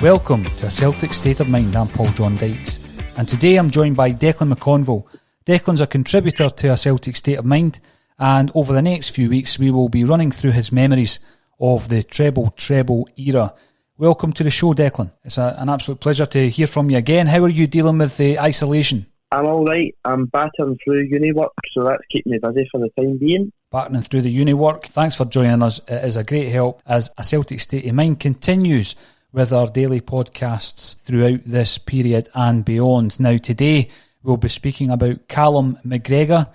Welcome to A Celtic State of Mind. I'm John Dykes, and today I'm joined by Declan McConville. Declan's a contributor to A Celtic State of Mind, and over the next few weeks we will be running through his memories of the Treble Treble era. Welcome to the show, Declan. It's an absolute pleasure to hear from you again. How are you dealing with the isolation? I'm alright. I'm battering through uni work, so that's keeping me busy for the time being. Battering through the uni work. Thanks for joining us. It is a great help as A Celtic State of Mind continues with our daily podcasts throughout this period and beyond. Now, today we'll be speaking about Callum McGregor.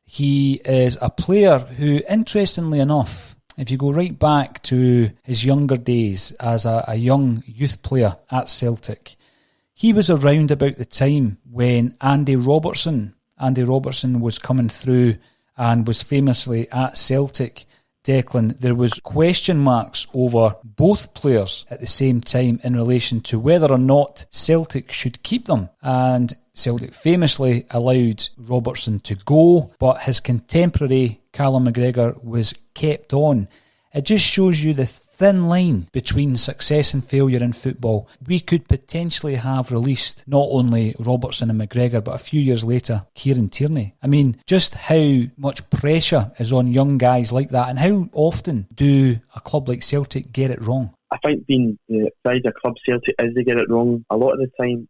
He is a player who, interestingly enough, if you go right back to his younger days as a young youth player at Celtic, he was around about the time when Andy Robertson was coming through and was famously at Celtic. Declan, there was question marks over both players at the same time in relation to whether or not Celtic should keep them, and Celtic famously allowed Robertson to go, but his contemporary Callum McGregor was kept on. It just shows you the thin line between success and failure in football. We could potentially have released not only Robertson and McGregor, but a few years later, Kieran Tierney. I mean, just how much pressure is on young guys like that, and how often do a club like Celtic get it wrong? I think being the size of club Celtic is they get it wrong a lot of the time.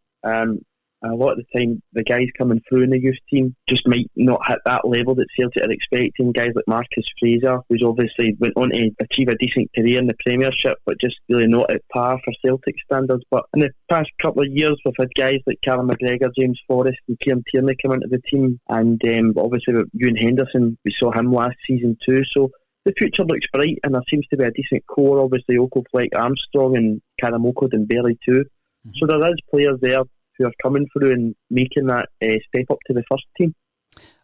The guys coming through in the youth team just might not hit that level that Celtic are expecting. Guys like Marcus Fraser, who's obviously went on to achieve a decent career in the Premiership, but just really not at par for Celtic standards. But in the past couple of years, we've had guys like Callum McGregor, James Forrest and Kieran Tierney come into the team, and obviously with Ewan Henderson, we saw him last season too. So the future looks bright, and there seems to be a decent core. Obviously, Oko Fleck, Armstrong and Karamoko and Bailey too. Mm-hmm. So there is players there who are coming through and making that step up to the first team.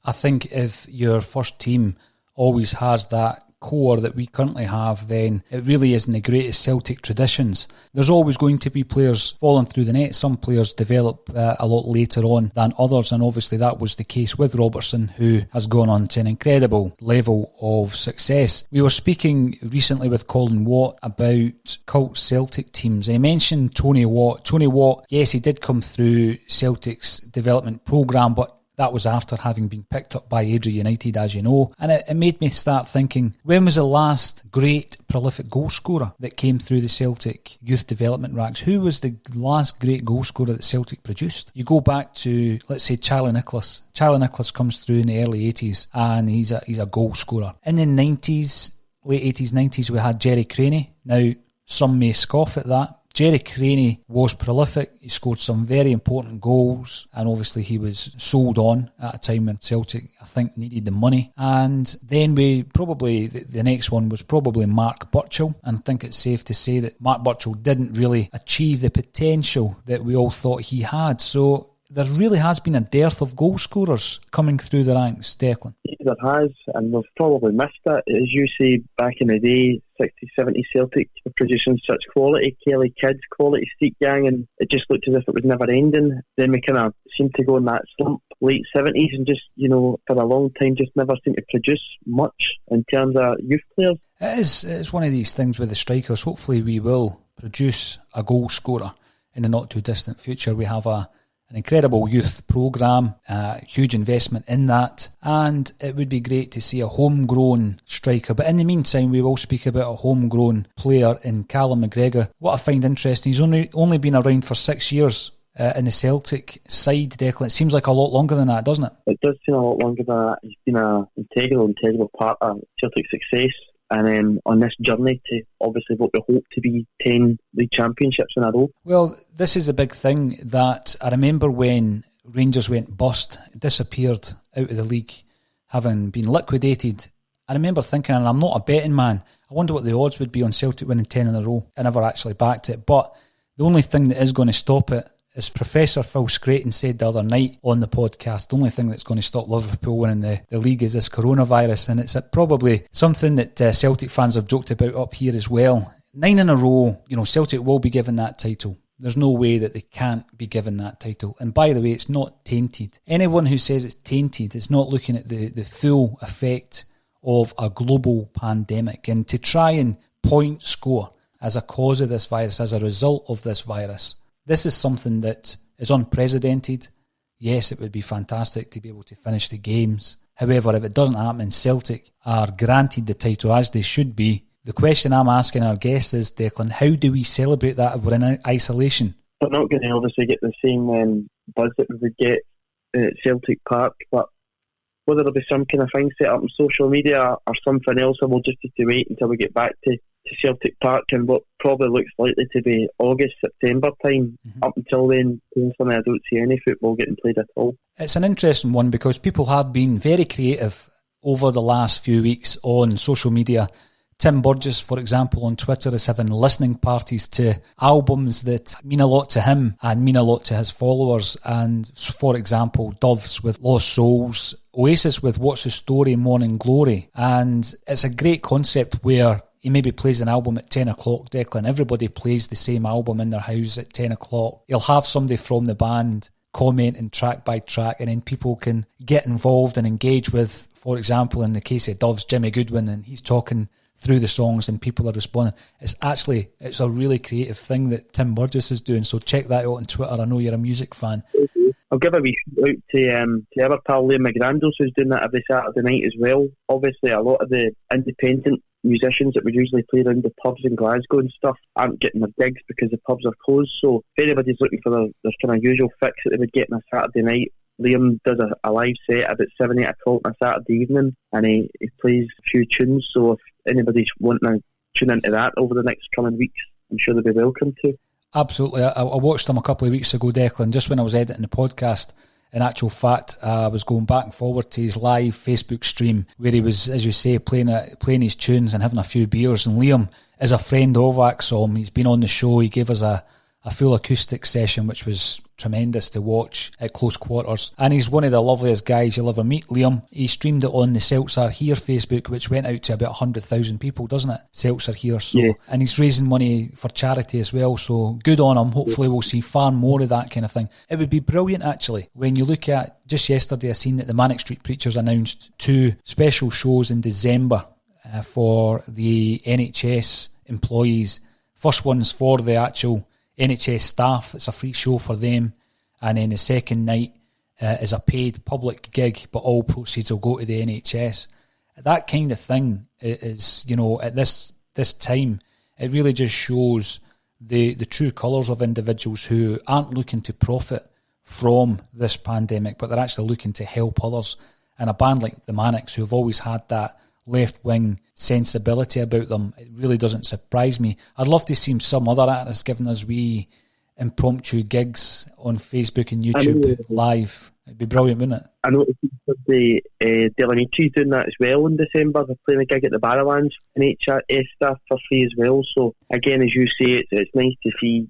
I think if your first team always has that core that we currently have, then it really isn't the greatest Celtic traditions. There's always going to be players falling through the net. Some players develop a lot later on than others, and obviously that was the case with Robertson, who has gone on to an incredible level of success. We were speaking recently with Colin Watt about cult Celtic teams. He mentioned Tony Watt. Tony Watt, yes, he did come through Celtic's development programme, but that was after having been picked up by Adria United, as you know. And it made me start thinking, when was the last great prolific goal scorer that came through the Celtic youth development ranks? Who was the last great goal scorer that Celtic produced? You go back to, let's say, Charlie Nicholas. Charlie Nicholas comes through in the early 80s and he's a goal scorer. In the 90s, late 80s, 90s, we had Jerry Craney. Now, some may scoff at that. Jerry Craney was prolific. He scored some very important goals, and obviously he was sold on at a time when Celtic, I think, needed the money. And then the next one was probably Mark Burchill, and I think it's safe to say that Mark Burchill didn't really achieve the potential that we all thought he had. So there really has been a dearth of goal scorers coming through the ranks, Declan. There has, and we've probably missed it. As you say, back in the day, 60s, 70s Celtic were producing such quality, Kelly Kids, quality Street Gang, and it just looked as if it was never ending. Then we kind of seemed to go in that slump, late 70s, and just, for a long time, just never seemed to produce much in terms of youth players. It's one of these things with the strikers. Hopefully we will produce a goal scorer in the not too distant future. We have an incredible youth programme, huge investment in that, and it would be great to see a homegrown striker. But in the meantime, we will speak about a homegrown player in Callum McGregor. What I find interesting, he's only been around for 6 years in the Celtic side, Declan. It seems like a lot longer than that, doesn't it? It does seem a lot longer than that. He's been an integral part of Celtic success. And on this journey to obviously what we hope to be 10 league championships in a row. Well, this is a big thing that I remember when Rangers went bust, disappeared out of the league, having been liquidated. I remember thinking, and I'm not a betting man, I wonder what the odds would be on Celtic winning 10 in a row. I never actually backed it. But the only thing that is going to stop it, as Professor Phil Scraton said the other night on the podcast, the only thing that's going to stop Liverpool winning the league is this coronavirus, and it's probably something that Celtic fans have joked about up here as well. 9 in a row, Celtic will be given that title. There's no way that they can't be given that title. And by the way, it's not tainted. Anyone who says it's tainted is not looking at the full effect of a global pandemic. And to try and point score as a cause of this virus, as a result of this virus. This is something that is unprecedented. Yes, it would be fantastic to be able to finish the games. However, if it doesn't happen, Celtic are granted the title as they should be. The question I'm asking our guests is, Declan, how do we celebrate that if we're in isolation? We're not going to obviously get the same buzz that we would get at Celtic Park, but whether there'll be some kind of thing set up on social media or something else, we'll just have to wait until we get back to Celtic Park and what probably looks likely to be August, September time. Up until then, personally, I don't see any football getting played at all. It's an interesting one because people have been very creative over the last few weeks on social media. Tim Burgess, for example, on Twitter is having listening parties to albums that mean a lot to him and mean a lot to his followers. And, for example, Doves with Lost Souls, Oasis with What's the Story, Morning Glory. And it's a great concept where he maybe plays an album at 10 o'clock, Declan. Everybody plays the same album in their house at 10 o'clock. He'll have somebody from the band commenting track by track, and then people can get involved and engage with, for example, in the case of Doves, Jimmy Goodwin, and he's talking through the songs and people are responding. It's a really creative thing that Tim Burgess is doing, so check that out on Twitter. I know you're a music fan. I'll give a wee shout out to our pal Liam McGrandos, who's doing that every Saturday night as well. Obviously, a lot of the independent musicians that would usually play around the pubs in Glasgow and stuff aren't getting their gigs because the pubs are closed. So if anybody's looking for their kind of usual fix that they would get on a Saturday night, Liam does a live set about 7-8 o'clock on a Saturday evening, and he plays a few tunes. So if anybody's wanting to tune into that over the next coming weeks, I'm sure they'll be welcome to. Absolutely. I watched him a couple of weeks ago, Declan, just when I was editing the podcast. In actual fact, I was going back and forward to his live Facebook stream where he was, as you say, playing his tunes and having a few beers. And Liam is a friend of Axom. He's been on the show. He gave us a full acoustic session, which was tremendous to watch at close quarters. And he's one of the loveliest guys you'll ever meet, Liam. He streamed it on the Celts Are Here Facebook, which went out to about 100,000 people, doesn't it? Celts Are Here. So, yeah. And he's raising money for charity as well, so good on him. Hopefully we'll see far more of that kind of thing. It would be brilliant, actually, when you look at, just yesterday I seen that the Manic Street Preachers announced 2 special shows in December for the NHS employees. First one's for the actual NHS staff. It's a free show for them, and then the second night is a paid public gig, but all proceeds will go to the NHS. That kind of thing is, at this time, it really just shows the true colours of individuals who aren't looking to profit from this pandemic, but they're actually looking to help others. And a band like the Manics, who have always had that left-wing sensibility about them, it really doesn't surprise me. I'd love to see some other artists giving us wee impromptu gigs on Facebook and YouTube live. It'd be brilliant, wouldn't it? I know the Delanichi's doing that as well in December. They're playing a gig at the Barrowlands NHS staff for free as well. So again, as you say, it's nice to see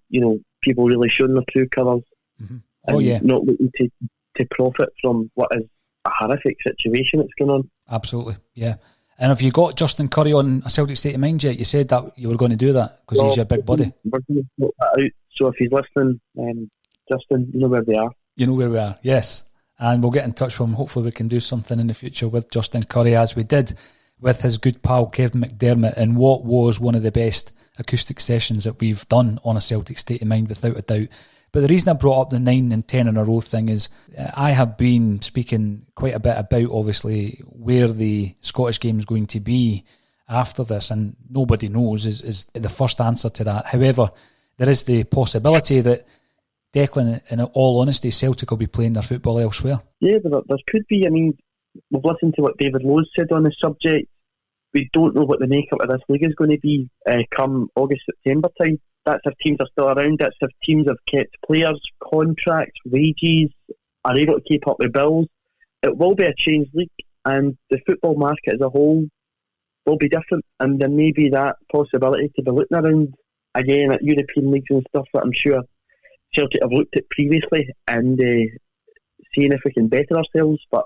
people really showing their true colours and not looking to profit from what is a horrific situation that's going on. Absolutely, yeah. And have you got Justin Curry on a Celtic State of Mind yet? You said that you were going to do that because he's your big buddy. We're going to sort that out. So if he's listening, Justin, you know where they are. You know where we are, yes. And we'll get in touch with him. Hopefully we can do something in the future with Justin Curry, as we did with his good pal Kevin McDermott in what was one of the best acoustic sessions that we've done on a Celtic State of Mind, without a doubt. But the reason I brought up the 9 and 10 in a row thing is I have been speaking quite a bit about, obviously, where the Scottish game is going to be after this, and nobody knows is the first answer to that. However, there is the possibility that, Declan, in all honesty, Celtic will be playing their football elsewhere. Yeah, there could be. I mean, we've listened to what David Lowe's said on the subject. We don't know what the makeup of this league is going to be come August, September time. That's if teams are still around. That's if teams have kept players, contracts, wages, are able to keep up with bills. It will be a changed league, and the football market as a whole will be different. And there may be that possibility to be looking around again at European leagues and stuff that I'm sure Celtic have looked at previously and seeing if we can better ourselves. But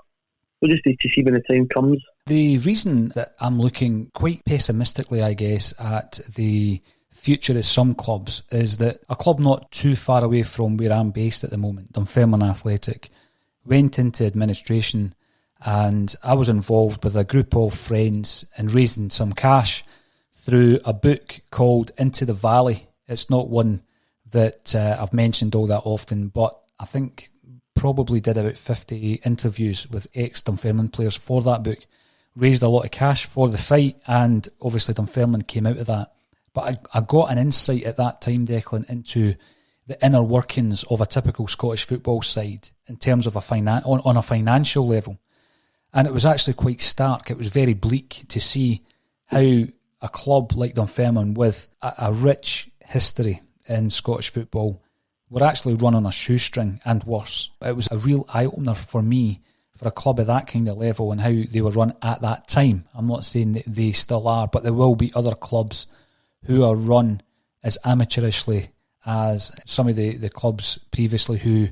we'll just need to see when the time comes. The reason that I'm looking quite pessimistically, I guess, at the future of some clubs is that a club not too far away from where I'm based at the moment, Dunfermline Athletic, went into administration, and I was involved with a group of friends in raising some cash through a book called Into the Valley. It's not one that I've mentioned all that often, but I think probably did about 50 interviews with ex-Dunfermline players for that book. Raised a lot of cash for the fight, and obviously Dunfermline came out of that. But I got an insight at that time, Declan, into the inner workings of a typical Scottish football side in terms of on a financial level. And it was actually quite stark. It was very bleak to see how a club like Dunfermline, with a rich history in Scottish football, were actually run on a shoestring and worse. It was a real eye-opener for me, for a club at that kind of level, and how they were run at that time. I'm not saying that they still are, but there will be other clubs who are run as amateurishly as some of the clubs previously who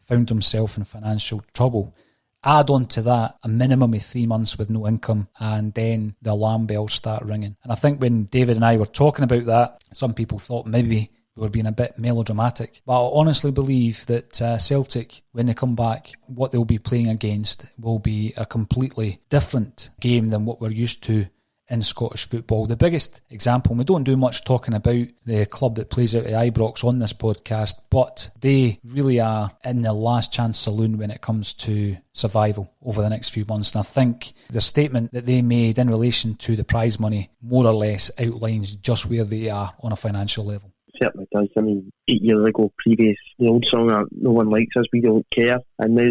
found themselves in financial trouble. Add on to that a minimum of 3 months with no income, and then the alarm bells start ringing. And I think when David and I were talking about that, some people thought maybe we were being a bit melodramatic. But I honestly believe that Celtic, when they come back, what they'll be playing against will be a completely different game than what we're used to in Scottish football. The biggest example, we don't do much talking about the club that plays out at Ibrox on this podcast, but they really are in the last chance saloon when it comes to survival over the next few months. And I think the statement that they made in relation to the prize money more or less outlines just where they are on a financial level. Certainly does. I mean, 8 years ago, the old song, no one likes us, we don't care. And now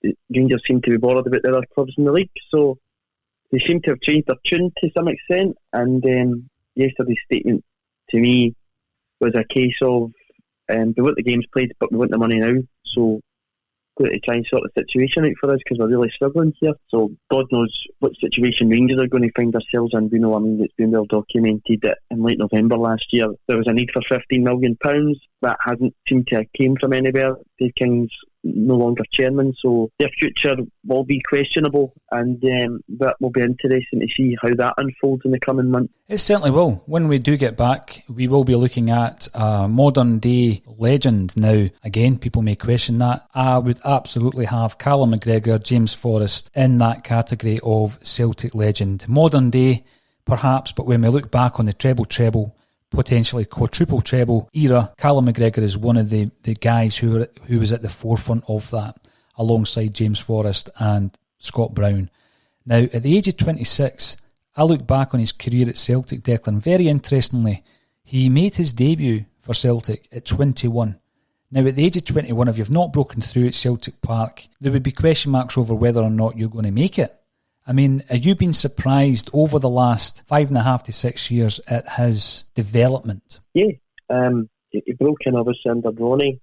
the Rangers seem to be bothered about the other clubs in the league. So they seem to have changed their tune to some extent. And yesterday's statement to me was a case of we want the games played, but we want the money now. So we've got to try and sort the situation out for us, because we're really struggling here. So God knows what situation Rangers are going to find themselves in. We know, I mean, it's been well documented that in late November last year there was a need for £15 million. That hasn't seemed to have came from anywhere. Dave King's no longer chairman, so their future will be questionable, and that will be interesting to see how that unfolds in the coming months. It certainly will. When we do get back, we will be looking at a modern day legend. Now, again, people may question that. I would absolutely have Callum McGregor, James Forrest in that category of Celtic legend. Modern day, perhaps, but when we look back on the treble treble, potentially quadruple treble era, Callum McGregor is one of the guys who was at the forefront of that, alongside James Forrest and Scott Brown. Now, at the age of 26, I look back on his career at Celtic, Declan. Very interestingly, he made his debut for Celtic at 21. Now, at the age of 21, if you've not broken through at Celtic Park, there would be question marks over whether or not you're going to make it. I mean, have you been surprised over the last 5.5 to 6 years at his development? Yeah, he broke in obviously under Ronny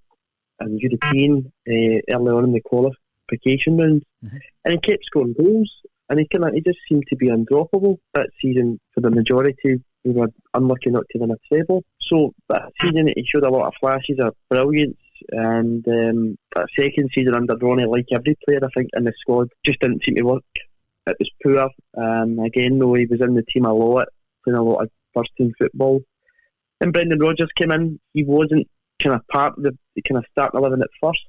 and European early on in the qualification round, and he kept scoring goals, and he just seemed to be undroppable that season. For the majority, we were unlucky not to win a treble. So that season he showed a lot of flashes of brilliance, and that second season under Ronny, like every player I think in the squad, just didn't seem to work. It was poor. Again, though, he was in the team a lot, playing a lot of first-team football. And Brendan Rodgers came in. He wasn't kind of part of the kind of starting 11 at first.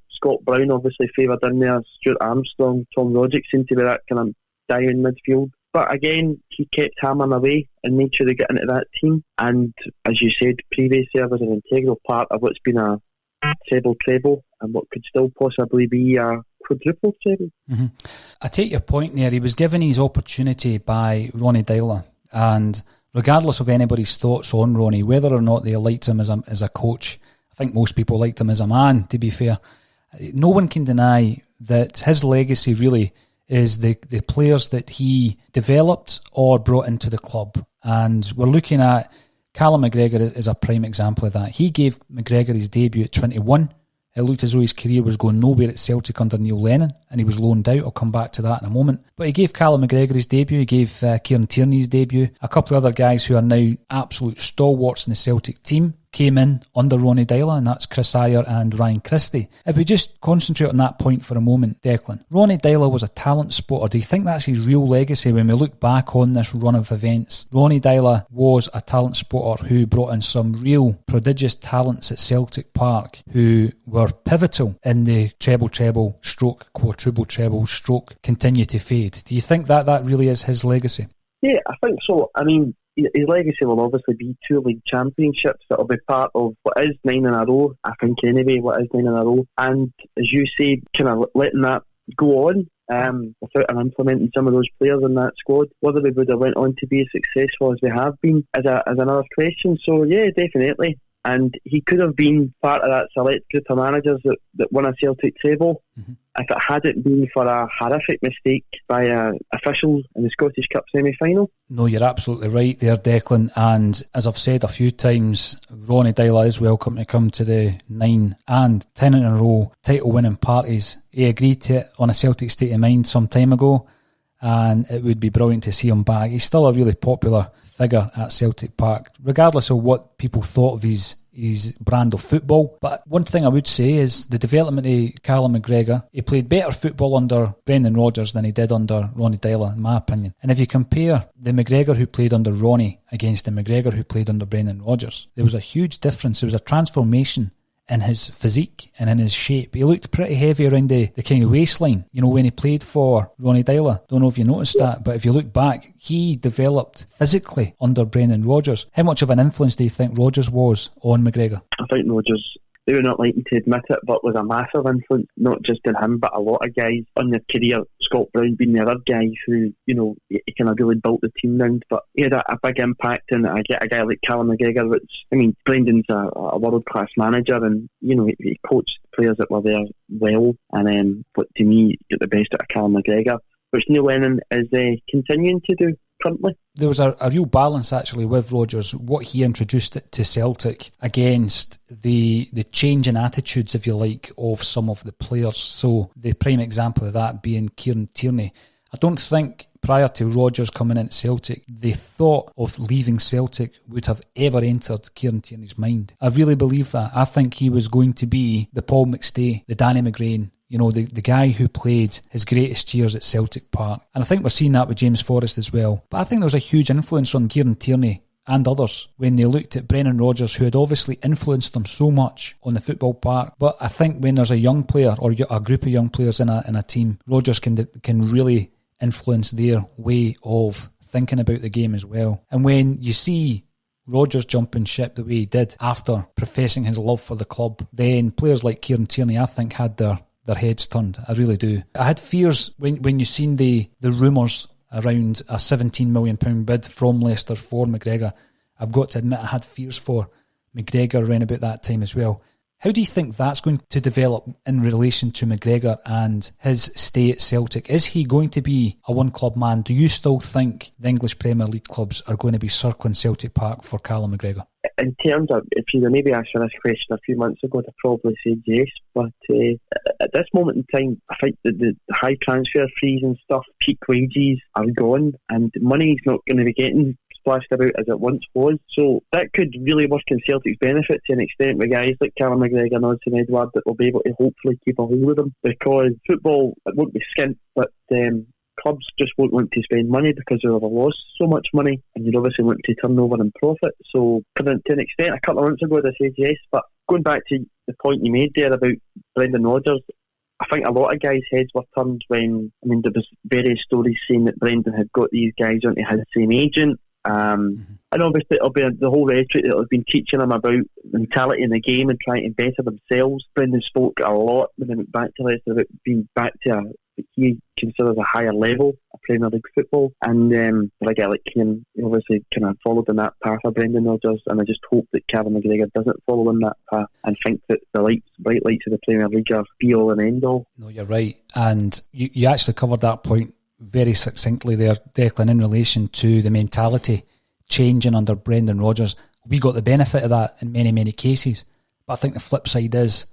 Scott Brown obviously favoured in there. Stuart Armstrong, Tom Roddick seemed to be that kind of dying midfield. But again, he kept hammering away and made sure they got into that team. And as you said previously, it was an integral part of what's been a treble treble and what could still possibly be a quadruple treble. I take your point there. He was given his opportunity by Ronny Deila, and regardless of anybody's thoughts on Ronny, whether or not they liked him as a coach, I think most people liked him as a man, to be fair. No one can deny that his legacy really is the players that he developed or brought into the club. And we're looking at Callum McGregor as a prime example of that. He gave McGregor his debut at 21. It looked as though his career was going nowhere at Celtic under Neil Lennon, and he was loaned out. I'll come back to that in a moment. But he gave Callum McGregor his debut, he gave Kieran Tierney his debut. A couple of other guys who are now absolute stalwarts in the Celtic team came in under Ronny Deila, and that's Chris Ayer and Ryan Christie. If we just concentrate on that point for a moment, Declan, Ronny Deila was a talent spotter. Do you think that's his real legacy when we look back on this run of events? Ronny Deila was a talent spotter who brought in some real prodigious talents at Celtic Park who were pivotal in the treble treble stroke quadruple treble stroke continue to fade. Do you think that really is his legacy? Yeah, I think so. I mean, his legacy will obviously be 2 league championships that will be part of what is 9 in a row, I think anyway, what is 9 in a row. And as you say, kind of letting that go on without implementing some of those players in that squad, whether we would have went on to be as successful as we have been is another question. So yeah, definitely. And he could have been part of that select group of managers that won a Celtic treble if it hadn't been for a horrific mistake by an official in the Scottish Cup semi-final. No, you're absolutely right there, Declan. And as I've said a few times, Ronny Deila is welcome to come to the 9 and 10 in a row title-winning parties. He agreed to it on a Celtic State of Mind some time ago, and it would be brilliant to see him back. He's still a really popular figure at Celtic Park, regardless of what people thought of his brand of football. But one thing I would say is the development of Callum McGregor. He played better football under Brendan Rodgers than he did under Ronny Deila, in my opinion. And if you compare the McGregor who played under Ronny against the McGregor who played under Brendan Rodgers, there was a huge difference. There was a transformation in his physique and in his shape. He looked pretty heavy around the kind of waistline, when he played for Ronny Deila. Don't know if you noticed that, but if you look back, he developed physically under Brendan Rodgers. How much of an influence do you think Rodgers was on McGregor? I think Rodgers, they were not likely to admit it, but was a massive influence, not just in him, but a lot of guys on their career. Scott Brown being the other guy who, he kind of really built the team round, but he had a big impact. And I get a guy like Callum McGregor, Brendan's a world-class manager, and, he coached players that were there well, and but to me, get the best out of Callum McGregor, which Neil Lennon is continuing to do currently. There was a real balance actually with Rodgers, what he introduced it to Celtic against the change in attitudes, if you like, of some of the players. So the prime example of that being Kieran Tierney. I don't think prior to Rodgers coming into Celtic, the thought of leaving Celtic would have ever entered Kieran Tierney's mind. I really believe that. I think he was going to be the Paul McStay, the Danny McGrain, the guy who played his greatest years at Celtic Park. And I think we're seeing that with James Forrest as well. But I think there was a huge influence on Kieran Tierney and others when they looked at Brendan Rodgers, who had obviously influenced them so much on the football park. But I think when there's a young player or a group of young players in a team, Rodgers can really influence their way of thinking about the game as well. And when you see Rodgers jumping ship the way he did after professing his love for the club, then players like Kieran Tierney, I think, had their heads turned. I really do. I had fears when you seen the rumours around a £17 million bid from Leicester for McGregor. I've got to admit I had fears for McGregor around about that time as well. How do you think that's going to develop in relation to McGregor and his stay at Celtic? Is he going to be a one-club man? Do you still think the English Premier League clubs are going to be circling Celtic Park for Callum McGregor? In terms of, if you maybe asked me this question a few months ago, I'd probably say yes. But at this moment in time, I think that the high transfer fees and stuff, peak wages are gone, and money's not going to be getting splashed about as it once was. So that could really work in Celtic's benefit to an extent with guys like Callum McGregor and Odsonne Edouard that will be able to hopefully keep a hold of them, because football, it won't be skint, but clubs just won't want to spend money because they'll have lost so much money, and you'd obviously want to turn over and profit. So to an extent, a couple of months ago I said yes, but going back to the point you made there about Brendan Rodgers, I think a lot of guys' heads were turned when, there was various stories saying that Brendan had got these guys onto his same agent. And obviously it'll be the whole rhetoric that has been teaching them about mentality in the game and trying to better themselves. Brendan spoke a lot when he went back to Leicester about being back to what he considers a higher level of Premier League football, and for a guy like Kane, he obviously kind of followed in that path of Brendan Rodgers, and I just hope that Callum McGregor doesn't follow in that path and think that the bright lights of the Premier League are be all and end all. No, you're right, and you actually covered that point very succinctly there, Declan, in relation to the mentality changing under Brendan Rodgers. We got the benefit of that in many, many cases, but I think the flip side is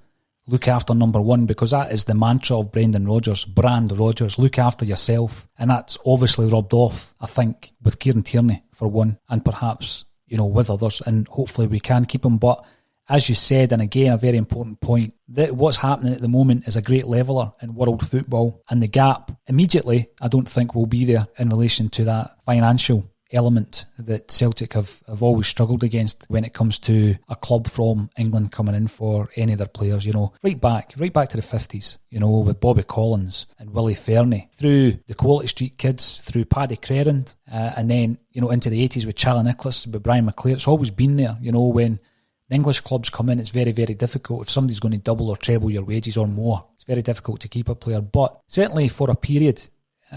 look after number one, because that is the mantra of Brendan Rodgers, brand Rodgers, look after yourself, and that's obviously rubbed off, I think, with Kieran Tierney for one, and perhaps, with others, and hopefully we can keep him. But as you said, and again a very important point, that what's happening at the moment is a great leveller in world football, and the gap immediately I don't think will be there in relation to that financial element that Celtic have always struggled against when it comes to a club from England coming in for any of their players, right back to the 50s, with Bobby Collins and Willie Fernie, through the Quality Street kids, through Paddy Crerand, and then, into the 80s with Charlie Nicholas, with Brian McClare. It's always been there, when the English clubs come in, it's very, very difficult. If somebody's going to double or treble your wages or more, it's very difficult to keep a player. But certainly for a period,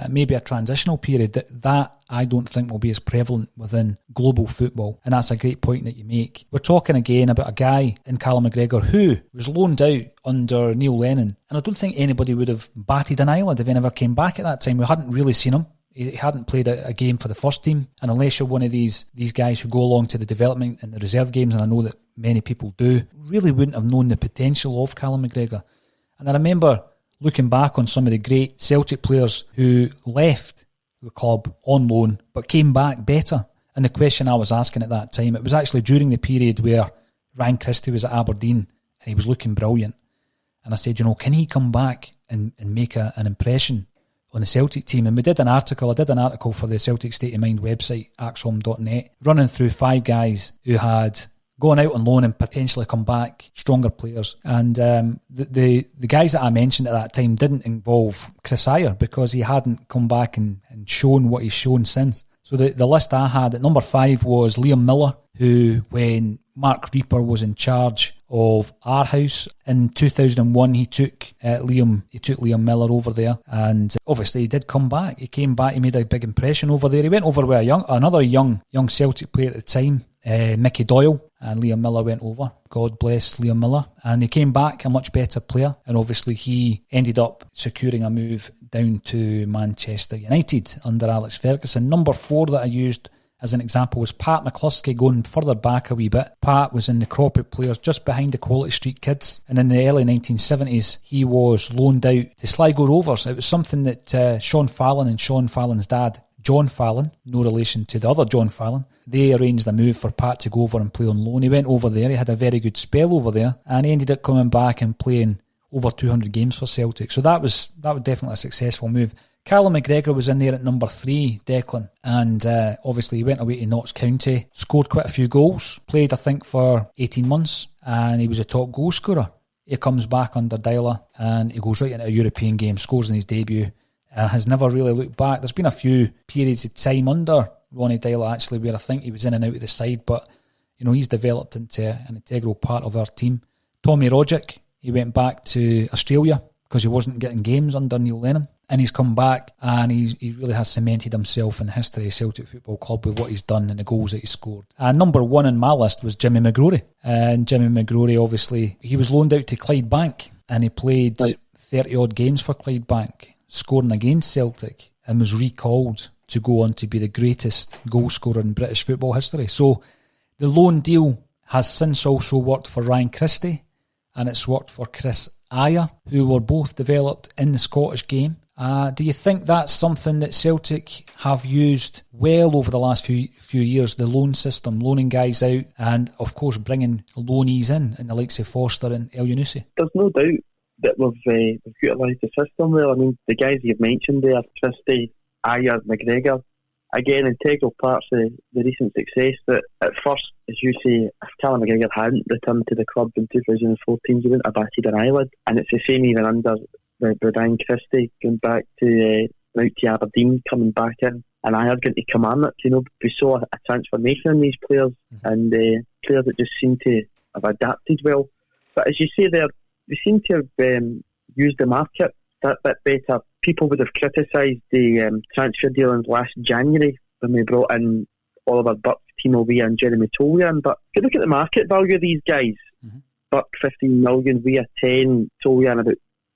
maybe a transitional period, that I don't think will be as prevalent within global football. And that's a great point that you make. We're talking again about a guy in Callum McGregor who was loaned out under Neil Lennon. And I don't think anybody would have batted an eyelid if he never came back at that time. We hadn't really seen him. He hadn't played a game for the first team. And unless you're one of these guys who go along to the development and the reserve games, and I know that many people do, really wouldn't have known the potential of Callum McGregor. And I remember looking back on some of the great Celtic players who left the club on loan but came back better. And the question I was asking at that time, it was actually during the period where Ryan Christie was at Aberdeen and he was looking brilliant. And I said, can he come back and make an impression on the Celtic team? And I did an article for the Celtic State of Mind website, axom.net, running through 5 guys who had gone out on loan and potentially come back stronger players. And the guys that I mentioned at that time didn't involve Chris Ayer because he hadn't come back and shown what he's shown since. So the list I had at number 5 was Liam Miller, who, when Mark Reaper was in charge of our house in 2001, he took Liam Miller over there, and obviously he did come back. He came back, he made a big impression over there. He went over with another young Celtic player at the time, Mickey Doyle, and Liam Miller went over. God bless Liam Miller. And he came back a much better player, and obviously he ended up securing a move down to Manchester United under Alex Ferguson. Number 4 that I used as an example was Pat McCluskey, going further back a wee bit. Pat was in the crop of players just behind the Quality Street kids, and in the early 1970s he was loaned out to Sligo Rovers. It was something that Sean Fallon and Sean Fallon's dad, John Fallon, no relation to the other John Fallon, they arranged a move for Pat to go over and play on loan. He went over there, he had a very good spell over there, and he ended up coming back and playing over 200 games for Celtic. So that was definitely a successful move. Callum McGregor was in there at number 3, Declan, and obviously he went away to Notts County, scored quite a few goals, played I think for 18 months, and he was a top goal scorer. He comes back under Deila and he goes right into a European game, scores in his debut, and has never really looked back. There's been a few periods of time under Ronny Deila actually where I think he was in and out of the side, but he's developed into an integral part of our team. Tommy Rogic, he went back to Australia because he wasn't getting games under Neil Lennon, and he's come back and he really has cemented himself in the history of Celtic Football Club with what he's done and the goals that he scored. And number 1 on my list was Jimmy McGrory, and Jimmy McGrory, obviously he was loaned out to Clydebank and he played 30 odd games for Clydebank, scoring against Celtic, and was recalled to go on to be the greatest goal scorer in British football history. So the loan deal has since also worked for Ryan Christie, and it's worked for Chris Ayer, who were both developed in the Scottish game. Do you think that's something that Celtic have used well over the last few years, the loan system, loaning guys out, and of course bringing loanees in the likes of Foster and El Yunusi? There's no doubt that we've utilised the system well. I mean, the guys you've mentioned there, Christie, Ayer, McGregor, again, integral parts of the recent success. That at first, as you say, if Callum McGregor hadn't returned to the club in 2014, you wouldn't have batted an eyelid. And it's the same even under Ryan Christie going back to out to Aberdeen, coming back in, and Ayer going to Kilmarnock. We saw a transformation in these players, and players that just seem to have adapted well. But as you say there, they seem to have used the market that bit better. People would have criticised the transfer dealings last January when we brought in Oliver Burke, Timo Weah and Jeremy Toljan. But if you look at the market value of these guys, Burke 15 million, Weah 10, Toljan about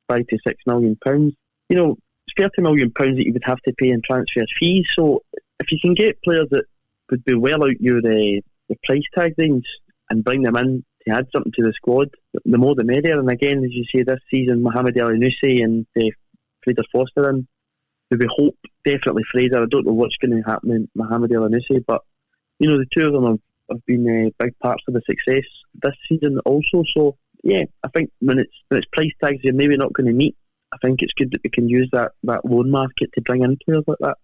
5 to 6 million pounds. It's 30 million pounds that you would have to pay in transfer fees. So if you can get players that would be well out your the price tag range and bring them in to add something to the squad, the more the merrier. And again, as you say, this season, Mohamed El Yunusi and Fraser Foster in, who we hope, definitely Fraser. I don't know what's going to happen in Mohamed El Yunusi, but the two of them have been big parts of the success this season also. So yeah, I think when it's price tags you're maybe not going to meet, I think it's good that we can use that loan market to bring in players like that.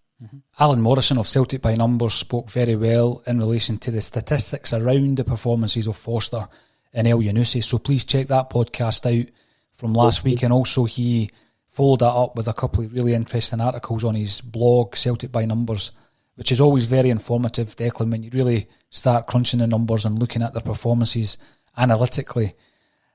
Alan Morrison of Celtic by Numbers spoke very well in relation to the statistics around the performances of Foster and El Yunusi, so please check that podcast out from last week, and also he followed that up with a couple of really interesting articles on his blog, Celtic by Numbers, which is always very informative, Declan, when you really start crunching the numbers and looking at their performances analytically.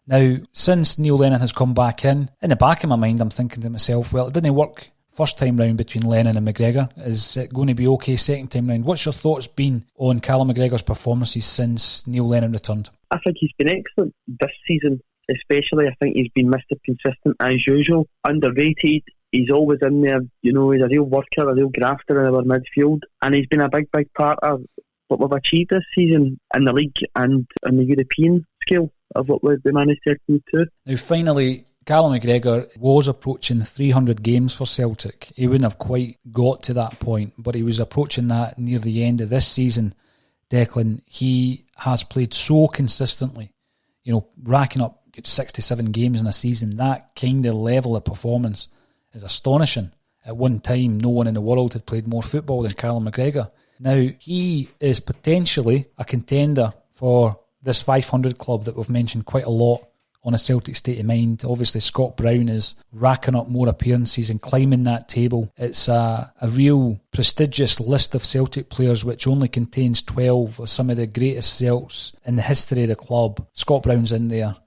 Now, since Neil Lennon has come back in the back of my mind, I'm thinking to myself, well, it didn't work first time round between Lennon and McGregor. Is it going to be okay second time round? What's your thoughts been on Callum McGregor's performances since Neil Lennon returned? I think he's been excellent this season, especially. I think he's been Mr. Consistent as usual. Underrated. He's always in there. You know, he's a real worker, a real grafter in our midfield, and he's been a big part of what we've achieved this season in the league and in the European scale of what we managed to achieve too. Now, finally, Callum McGregor was approaching 300 games for Celtic. He wouldn't have quite got to that point, but he was approaching that near the end of this season. Declan, he has played so consistently, you know, racking up 67 games in a season. That kind of level of performance is astonishing. At one time, no one in the world had played more football than Callum McGregor. Now, he is potentially a contender for this 500 club that we've mentioned quite a lot on a Celtic State of Mind. Obviously, Scott Brown is racking up more appearances and climbing that table. It's a real prestigious list of Celtic players which only contains 12 of some of the greatest Celts in the history of the club. Scott Brown's in there.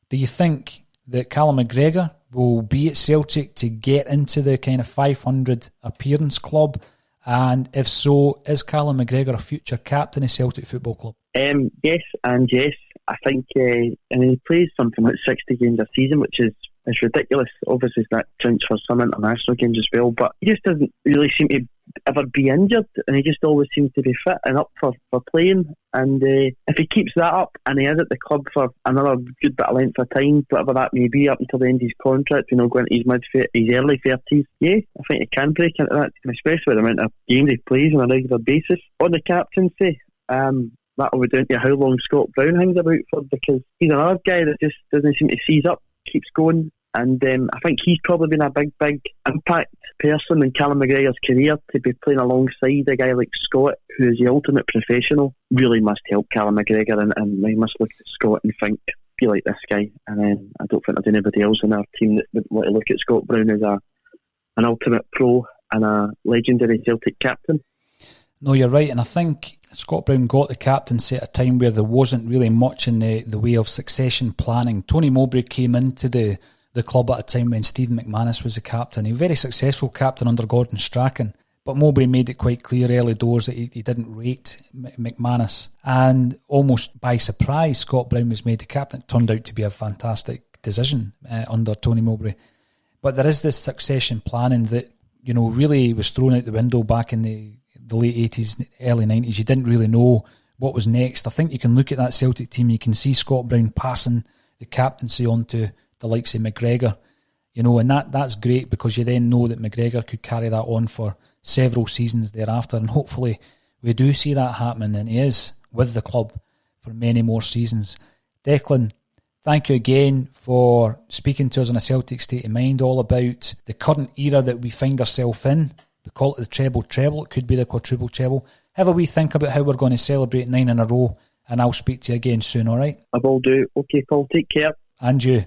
Do you think that Callum McGregor will be at Celtic to get into the kind of 500 appearance club? And if so, is Callum McGregor a future captain of Celtic Football Club? Yes and yes. I think and he plays something like 60 games a season, which is ridiculous. Obviously, that counts for some international games as well, but he just doesn't really seem to ever be injured, and he just always seems to be fit and up for playing. And if he keeps that up, and he is at the club for another good bit of length of time, whatever that may be, up until the end of his contract, you know, going into his early 30s, yeah, I think he can break into that, especially with the amount of games he plays on a regular basis. On the captaincy, that'll be down to how long Scott Brown hangs about for, because he's another guy that just doesn't seem to seize up, keeps going. And I think he's probably been a big impact person in Callum McGregor's career. To be playing alongside a guy like Scott, who is the ultimate professional, really must help Callum McGregor, and they must look at Scott and think, be like this guy. And I don't think there's anybody else in our team that would want to look at Scott Brown as an ultimate pro and a legendary Celtic captain. No, you're right, and I think Scott Brown got the captaincy at a time where there wasn't really much in the way of succession planning. Tony Mowbray came into the club at a time when Stephen McManus was the captain. He was a very successful captain under Gordon Strachan, but Mowbray made it quite clear early doors that he didn't rate McManus, and almost by surprise Scott Brown was made the captain. It turned out to be a fantastic decision under Tony Mowbray. But there is this succession planning that, you know, really was thrown out the window back in the late 80s, early 90s. You didn't really know what was next. I think you can look at that Celtic team, you can see Scott Brown passing the captaincy on to the likes of McGregor, you know, and that's great, because you then know that McGregor could carry that on for several seasons thereafter, and hopefully we do see that happening, and he is with the club for many more seasons. Declan, thank you again for speaking to us on a Celtic State of Mind, all about the current era that we find ourselves in. We call it the Treble Treble, it could be the Quadruple Treble. Have a wee think about how we're going to celebrate 9 in a row, and I'll speak to you again soon, alright? I will do. Okay, Paul, take care. And you.